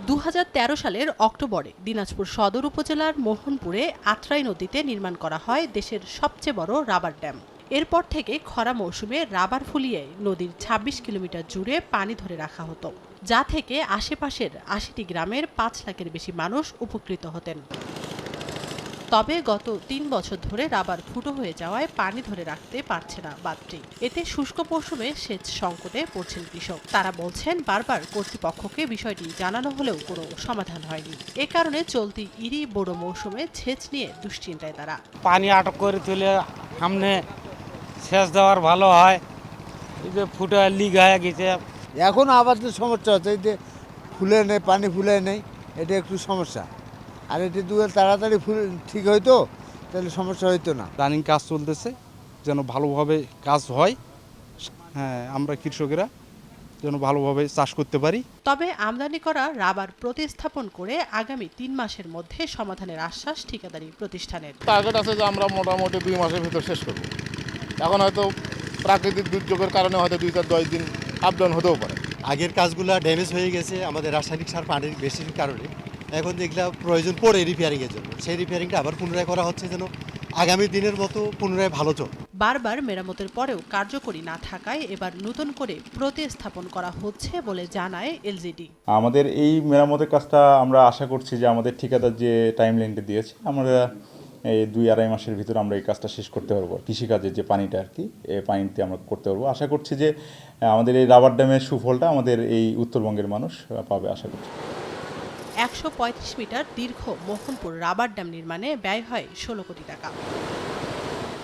2013 সালের অক্টোবরে দিনাজপুর সদর উপজেলার মোহনপুরে আত্রাই নদীতে নির্মাণ করা হয় দেশের সবচেয়ে বড় রাবার ড্যাম। এরপর থেকে খরা মৌসুমে রাবার ফুলিয়ে নদীর ২৬ কিলোমিটার জুড়ে পানি ধরে রাখা হতো, যা থেকে আশেপাশের ৮০টি গ্রামের ৫ লাখের বেশি মানুষ উপকৃত হতেন। তবে গত ৩ বছর ধরে রাবার ফুটো হয়ে যাওয়ায় পানি ধরে রাখতে পারছে না বাঁধটি। এতে শুষ্ক মৌসুমে সেচ সংকটে পড়ছেন কৃষক। তারা বলছেন, বারবার কর্তৃপক্ষকে বিষয়টি জানানো হলেও কোনো সমাধান হয়নি। এ কারণে চলতি ইরি বড় মৌসুমে সেচ নিয়ে দুশ্চিন্তায় তারা। পানি আটক করে তুলে সামনে সেচ দেওয়ার ভালো হয়, এই যে ফুটো লিক হয়ে গেছে। এখন আবাদের সমস্যা হচ্ছে, এই যে ফুলে নেই, পানি ফুলে নেই, এটা একটু সমস্যা। আর এটি দু তাড়াতাড়ি ফুল ঠিক হইতো তাহলে সমস্যা হইতো না। রানিং কাজ চলতেছে, যেন ভালোভাবে কাজ হয়। হ্যাঁ, আমরা কৃষকেরা যেন ভালোভাবে চাষ করতে পারি। তবে আমদানি করা রাবার প্রতিস্থাপন করে আগামী ৩ মাসের মধ্যে সমাধানের আশ্বাস ঠিকাদারি প্রতিষ্ঠানের। টার্গেট আছে যে আমরা মোটামুটি 2 মাসের ভিতর শেষ করব। এখন হয়তো প্রাকৃতিক দুর্যোগের কারণে হয়তো 2-10 দিন আপ ডাউন হতেও পারে। আগের কাজগুলো ড্যামেজ হয়ে গেছে আমাদের রাসায়নিক সার পানির বেশির কারণে। এখন দেখলাম প্রয়োজন পড়ে রিপেয়ারিংয়ের জন্য, সেই রিপেয়ারিংটা আবার পুনরায় করা হচ্ছে যেন আগামী দিনের মতো পুনরায় ভালো চলে। বারবার মেরামতের পরেও কার্যকরী না থাকায় এবার নতুন করে প্রতিস্থাপন করা হচ্ছে বলে জানায় এলজিডি। আমাদের এই মেরামতের কাজটা আমরা আশা করছি যে আমাদের ঠিকাদার যে টাইম লাইনটা দিয়েছে, আমরা এই 2-2.5 মাসের ভিতরে আমরা এই কাজটা শেষ করতে পারবো। কৃষিকাজের যে পানিটা আর কি, এই পানিতে আমরা করতে পারবো। আশা করছি যে আমাদের এই রাবার ড্যামের সুফলটা আমাদের এই উত্তরবঙ্গের মানুষ পাবে, আশা করছি। ১৩৫ মিটার দীর্ঘ মোহনপুর রাবার ড্যাম নির্মাণে ব্যয় হয় ১৬ কোটি টাকা।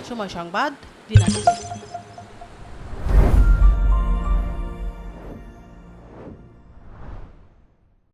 সময় সংবাদ, দিনাজপুর।